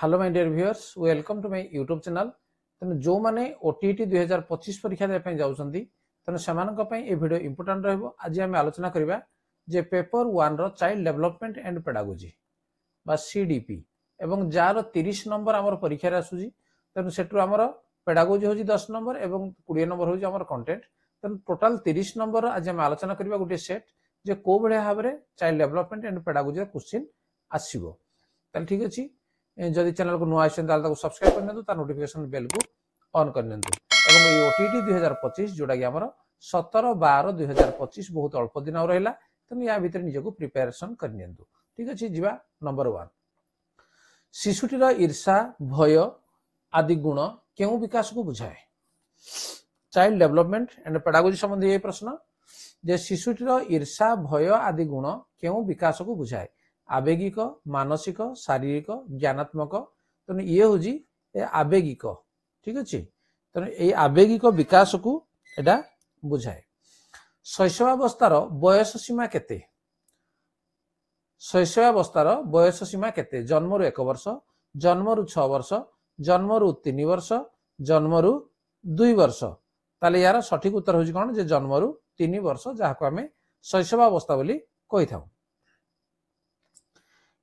Hello my dear viewers welcome to my YouTube channel. तेणु जो मैंने ओटीटी 2025 परीक्षा देवाई जाऊँगी तेणु से भिडियो इंपोर्टाट रहा। आज आम आलोचना करवा जे पेपर 1 रो चाइल्ड डेवलपमेंट एंड पेडागोजी बा सीडीपी एवं जार 30 नंबर आमर परीक्षा आसूसी। तेणु सेठू आमर पेडागोजी हूँ 10 नंबर और 20 नंबर हूँ आमर कंटेंट। तेणु टोटाल 30 नंबर आज आम आलोचना करवा गोटे सेट जे को भाव में child development and pedagogy question आसो। ठीक अच्छे जदि चैनल को नुआ सब्सक्राइब कर नोटिफिकेशन बेल को ऑन कर ओटीटी 2025 जोटा कि आमर 17/12/2025 बहुत अल्प दिन रहा। तेणु या भितर निजक प्रिपेरेसन करनी। ठीक अच्छे जीवा नंबर 1 शिशुटीर ईर्षा भय आदि गुण क्यों विकास को बुझाए। चाइल्ड डेवलपमेंट एंड पेडागोजी संबंधी ये प्रश्न जे शिशुटीर ईर्षा भय आदि गुण क्यों विकास को बुझाए। आवेगिक मानसिक शारीरिक ज्ञानात्मक। तेणु ये हूँ आवेगिक। ठीक अच्छे तेणु ये आवेगिक विकास को एटा बुझाए। शैशवावस्थार बयस सीमा केते। शैशवावस्थार बयस सीमा केते। जन्मरु 1 वर्ष, जन्मरु 6 वर्ष, जन्मरु 3 वर्ष, जन्मरु 2 वर्ष। ताले यार सठिक उत्तर हूँ कौन जे जन्मरु 3 वर्ष जहाँ को आम शैशवावस्था बोली कही था।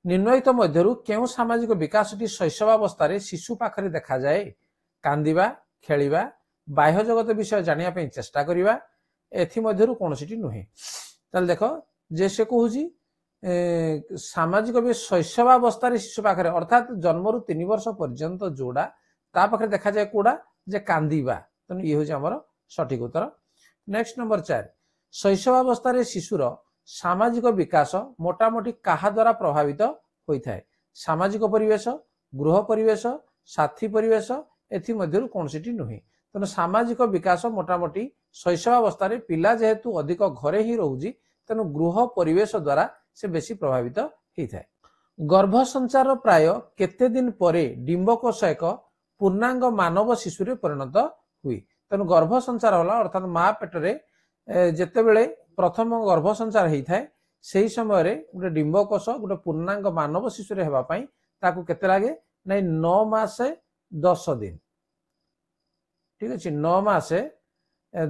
निम्नलिखित मध्यरु केउ सामाजिक विकासटी शैशवावस्था शिशु पाखरे देखा जाए। कांदिबा, खेलिबा, बाह्य जगत विषय जानिया पई चेष्टा करिबा एथि मध्यरु कोनोसीटी नुहे। ताल देखो जे से कहूजी सामाजिक भी शैशवावस्था शिशु पाखरे अर्थात जन्मरु 3 वर्ष पर्यंत जोड़ा ता पाखरे देखा जाए कोडा जे कांदिबा। तेणु ये हूँ आमर सठिक उत्तर। नेक्स्ट नंबर 4 शैशवावस्था शिशुर सामाजिक विकास मोटामोटी कहा द्वारा प्रभावित होता है। सामाजिक परिवेश, गृह परिवेश, साथी परिवेश एथि मध्यरु कोनोसीटी नुहे। तेणु सामाजिक विकास मोटामोटी शैशवावस्था पिला जेहेतु अधिक घरे ही रोजी तेणु गृह परिवेश द्वारा से बेसी प्रभावित होता है। गर्भ संचार प्राय केते दिन परे डिंबकोश एक पूर्णांग मानव शिशु परिणत हुई। तेणु गर्भ संचार होला अर्थात माँ पेटरे जेतेबेले प्रथम गर्भ संचार होता है से समय गोटे डिंबकोश गोटे पूर्णांग मानव शिशु होगापाई ताकू केते लागे ना 9 मास 10 दिन। ठीक अच्छे 9 मास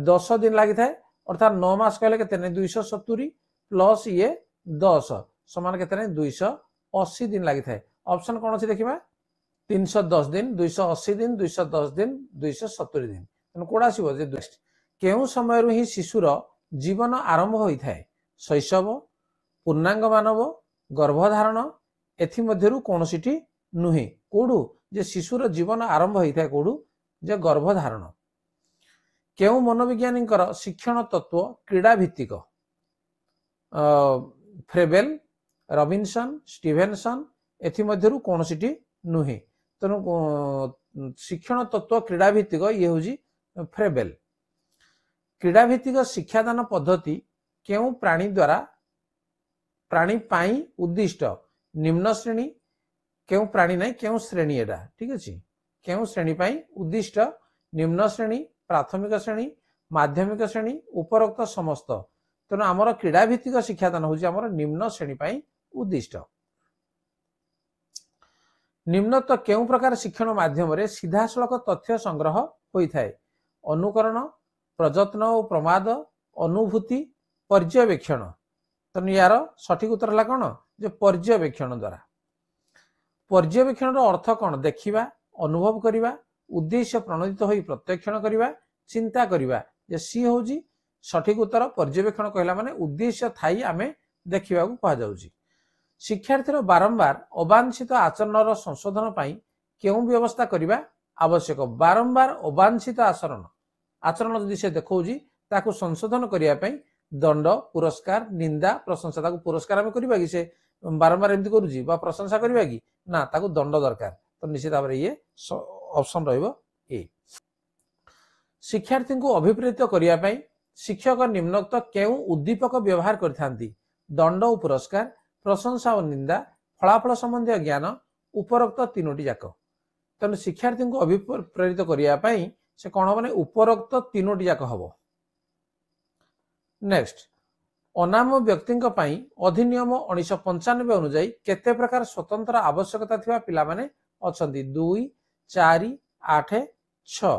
10 दिन लगी था अर्थात 9 मास कहले केते 270 प्लस ये 10 समान केते 280 दिन लगी था। ऑप्शन कौन अच्छी देखा 310 दिन, 280 दिन, 210 दिन, 270 दिन। तेणु कौन आसो केउ समय ही शिशुर जीवन आरंभ होता है। शैशव, पूर्णांग मानव, गर्भधारण एथिमध्यरु कोनोसीटी नुहे। कोडू जे शिशुर जीवन आरंभ होता है कोडू जे गर्भधारण। केउ मनोविज्ञानी शिक्षण तत्व क्रीड़ा भित्तिक। फ्रेबेल, रॉबिन्सन, स्टीवेनसन एथिमध्यरु कोनोसीटी नुहे। तेणु शिक्षण तत्व क्रीड़ा भित्तिक ये हूँ फ्रेबेल। क्रीड़ा भित्तिक शिक्षादान पद्धति केउ प्राणी द्वारा प्राणी पाई उद्दिष्ट। निम्न श्रेणी केउ प्राणी नहीं केउ श्रेणी एटा। ठीक अच्छे केउ श्रेणी पाई उद्दिष्ट निम्न श्रेणी, प्राथमिक श्रेणी, माध्यमिक श्रेणी, उपरोक्त समस्त। तेणु आमर क्रीड़ा भित्तिक शिक्षादान हूँ आमर निम्न श्रेणी पाई उद्दिष्ट। निम्नत केउ प्रकार शिक्षण माध्यम रे सीधा सड़क तथ्य संग्रह होता है। अनुकरण, प्रयत्न और प्रमाद, अनुभूति, पर्यवेक्षण। तेणु यार सठिक उत्तर है कौन जो पर्यवेक्षण द्वारा। पर्यवेक्षण अर्थ कौन देखिबा, अनुभव करिबा, उद्देश्य प्रणोदित होई प्रत्यक्षण करिबा, चिंता करिबा। जे सी होजी सठिक उत्तर। पर्यवेक्षण कहला माने उद्देश्य थाई आमे देखिबा को कहा जाउची। शिक्षार्थीर बारंबार अवांछित आचरण संशोधन पाई केउ व्यवस्था करिबा आवश्यक। बारंबार अवांछित आचरण जदि से देखौजी ताकू संशोधन करिया पई दंड, पुरस्कार, निंदा, प्रशंसा। ताकू पुरस्कार आमे करिबा कि से बारंबार एमती करूजी बा प्रशंसा करिबा कि ना ताकू दंड दरकार। तो निश्चित भाव ये ऑप्शन रहइबो ए। शिक्षार्थी को अभिप्रेरित करिया पई शिक्षक निम्नोक्त केउ उद्दीपक व्यवहार करथांती। दंड और पुरस्कार, प्रशंसा और निंदा, फलाफल संबंधी ज्ञान, उपरोक्त तीनोटी जाक। तेणु शिक्षार्थी को अभिप्रेरित करिया पई से कौन हम उपरोक्त तीनोटी जाक हम। नेक्स्ट अनाम व्यक्ति अधिनियम 1995 अनुजाई केते प्रकार स्वतंत्र आवश्यकता थिबा पिला माने अच्छा 2 4 8 6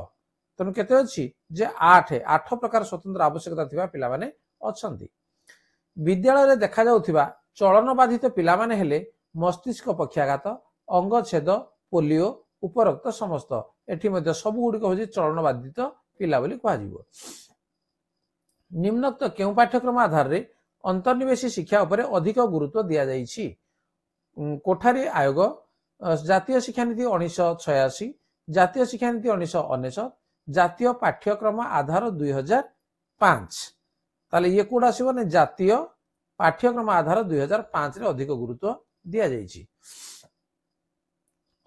तेणु केते अच्छी जे 8 प्रकार स्वतंत्र आवश्यकता थिबा पिला माने अछंती। विद्यालय रे देखा जाउथिबा चलन बाधित पिला माने हेले मस्तिष्क पक्षाघात अंगछेद पोलियो उपरोक्त समस्त एठी मध्ये सब गुडी होजी चलन बाधित पिला बोली कहा जिवो। निम्नोक्त केउ पाठ्यक्रम आधार रे अंतर्निवेशी शिक्षा उपरे अधिक गुरुत्व दिया जाइछि। कोठारी आयोग जातीय शिक्षा नीति 1986 जातीय शिक्षा नीति 1999 जातीय पाठ्यक्रम आधार 2005 ताले ये कोड आसीबो ने जातीय पाठ्यक्रम आधार 2005 रे अधिक गुरुत्व दिया जाइछि।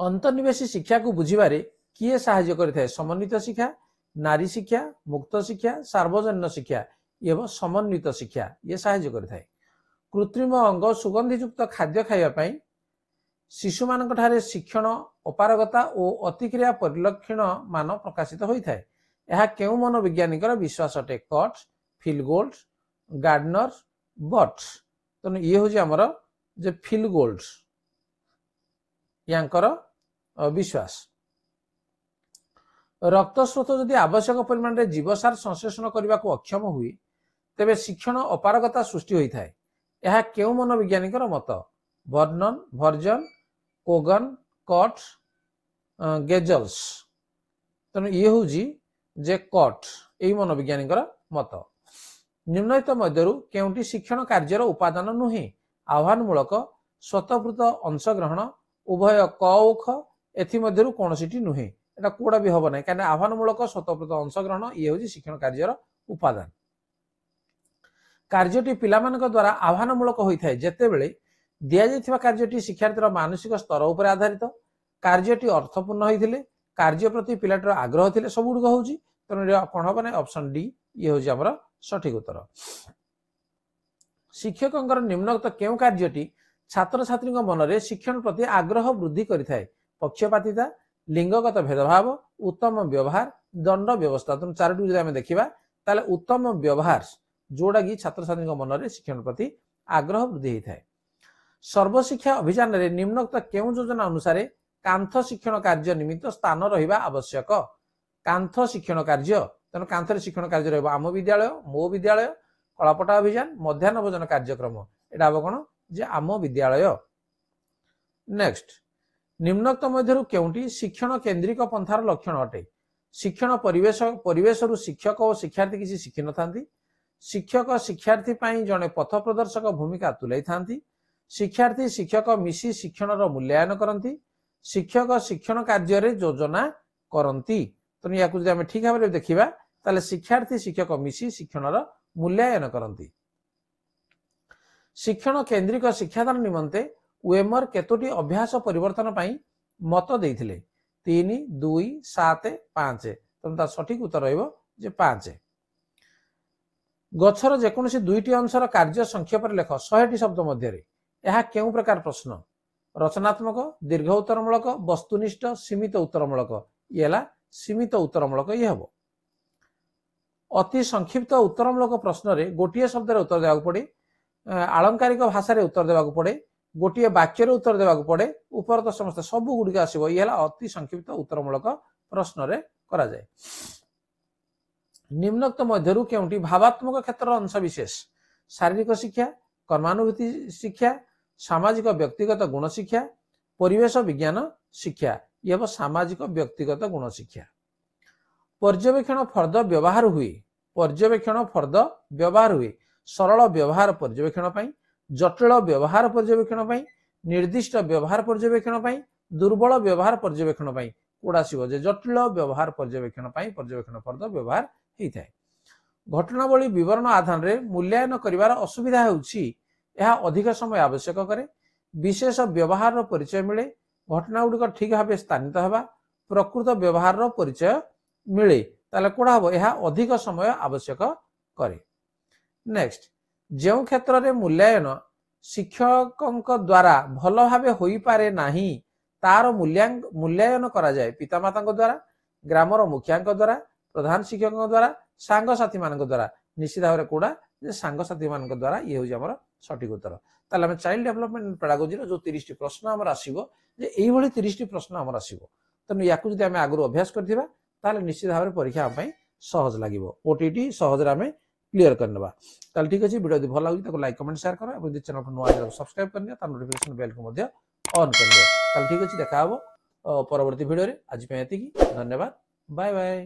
अंतर्निवेशी शिक्षा को बुझिबारे किए सहाय्य करिथाय समन्वित शिक्षा नारी शिक्षा मुक्त शिक्षा सार्वजनीन शिक्षा एवं समन्वित शिक्षा ये सहाय्य करिथाय। कृत्रिम अंग सुगंधियुक्त खाद्य खाइबा पई शिशु मानक ठारे शिक्षण अपारगता और अतिक्रिया परिलक्षण मान प्रकाशित होइथाय। यह केउ मनोवैज्ञानिकर विश्वास अटे कट फिलगोल्ड गार्डनर बट तने ये होजी हमर जे फिलगोल्ड यांकर विश्वास। रक्त स्रोत जदि आवश्यक परिमाण रे जीवसार संश्लेषण करने को अक्षम हुए तेबे शिक्षण अपारगता सृष्टि होता है। यह केउ मनोवैज्ञानिकर मत वर्नन भर्जन कोगन कट गेजल्स तेणु ये हूँ जे कट यही मनोवैज्ञानिकर मत। निम्नलिखित मध्यरु केउंटी शिक्षण कार्यर उपादान नुहे आह्वानमूलक स्वतःपूत अंशग्रहण उभय क और ख एथि मध्यरु कोनोसीटी नुहे एटा कोडा भी हबो नै कारण आह्वानमूलक स्वतःपूत अंशग्रहण ये हूँ शिक्षण कार्यर उपादान। कार्यटी पिलामानक द्वारा आह्वानमूलक होइथाय जेतेबेले दिया जाइथिबा कार्यटी शिक्षार्थीर मानसिक स्तर उपर आधारित कार्यटी अर्थपूर्ण होइथिले कार्य प्रति पिलाटर आग्रह थिले सब गुड होउची तेणु कोन हबो नै ऑप्शन डी ये होउची हमर सठिक उत्तर। शिक्षकंकर निम्नलिखित केउ कार्यटी छात्र छात्री मन रे शिक्षण प्रति आग्रह वृद्धि करिथाय पक्षपातिता लिंगगत भेदभाव उत्तम व्यवहार दंड व्यवस्था तेणु चारोटी जदि आमे देखिबा ताले उत्तम व्यवहार जोड़ा कि छात्र छात्री मन रे शिक्षण प्रति आग्रह वृद्धि होइथाय। सर्वशिक्षा अभियान रे निम्नलिखित केउ योजना अनुसार कांथ शिक्षण कार्य निमित्त स्थान रहिबा आवश्यक। कांथ शिक्षण कार्य तेणु कांथरे शिक्षण कार्य रहबो आम विद्यालय मो विद्यालय कलापटा अभियान मध्याह्न भोजन कार्यक्रम एटा हबो कोन जे आम विद्यालय। नेक्स्ट निम्नलिखित मध्यरु केउंटी शिक्षण केंद्रिक पंथार लक्षण अटे। शिक्षण परिवेश शिक्षक और शिक्षार्थी किसी शिखि नथांती शिक्षक शिक्षार्थी पाई जड़े पथ प्रदर्शक भूमिका तुलाई थांती शिक्षार्थी शिक्षक मिसी शिक्षण मूल्यांकन करती शिक्षक शिक्षण कार्य रे योजना करती तेणु या ठीक भाव देखा ताले शिक्षार्थी शिक्षक मिसी शिक्षण मूल्यांकन करती। शिक्षण केंद्रिक शिक्षादान निमंते वेमर केतोटी अभ्यास परिवर्तन पाई मत देइथिले 3 2 7 5 तेणु तार सठिक उत्तर रहिबो जे 5। गछर जेकोसी दुईटी अंशर कार्य संक्षेप लेख 100टी शब्द मध्य यह केउ प्रकार प्रश्न रचनात्मक दीर्घ उत्तरमूलक वस्तुनिष्ठ सीमित उत्तरमूलक ये सीमित उत्तरमूलक ये हम। अति संक्षिप्त उत्तरमूलक प्रश्न रे गोटे शब्द रे उत्तर देवाक पड़े आलंकारिक भाषा रे उत्तर देवाक पड़े गोटे वाक्य रे उत्तर देवाक पड़े उपरत समस्त सब गुड़िक आसो ये अति संक्षिप्त उत्तरमूलक प्रश्न रे करा जाए। निम्नोक्त मध्यरु केउंटी भावात्मक क्षेत्र अंश विशेष शारीरिक शिक्षा कर्मानुभूति शिक्षा सामाजिक व्यक्तिगत गुण शिक्षा परिवेश विज्ञान शिक्षा एवं सामाजिक व्यक्तिगत गुण शिक्षा। पर्यवेक्षण फर्द व्यवहार हुए पर्यवेक्षण फर्द व्यवहार हुए सरल व्यवहार पर्यवेक्षण पाई जटिल व्यवहार पर्यवेक्षण पाई निर्दिष्ट व्यवहार पर्यवेक्षण पाई दुर्बल व्यवहार पर्यवेक्षण पाई कोड आसीबो जे जटिल व्यवहार पर्यवेक्षण पाई पर्यवेक्षण फर्द व्यवहार होइथाय। घटनावली विवरण आधार रे मूल्यांकन करिवार असुविधा हेउछि यह अधिक समय आवश्यक करे विशेष व्यवहार परिचय मिले घटना गुड़िक ठीक भाव स्थानित होगा प्रकृत व्यवहार परिचय मिले ताले कोड़ा हबो यह अधिक समय आवश्यक करे। नेक्स्ट जो क्षेत्र रे मूल्यांकन शिक्षक द्वारा भल भाव होई पारे नाही तार मूल्यांकन करा जाए पितामाता द्वारा ग्रामर मुखिया द्वारा प्रधान शिक्षक द्वारा सांग साथी मान द्वारा निश्चित भाव कोड़ा सांग साथी मान द्वारा ये हूँ आम सठिक उत्तर ताले आम चाइल्ड डेभलपमेंट पेडागोजी जो 30 प्रश्न आमर आसो जे यही 30 प्रश्न आमर आसो तेणु या आम आगु अभ्यास कर निश्चित भाव में परीक्षा आम सहज लगे ओटीटी सहज आम क्लीयर करने ताल ठीक अच्छे वीडियो भल लगे लाइक कमेंट शेयर कर चैनल को नुआ सब्सक्राइब करनी नोटिफिकेशन बेल को ऑन कर ठीक अच्छे देखा परवर्ती वीडियो आज धन्यवाद बाय बाय।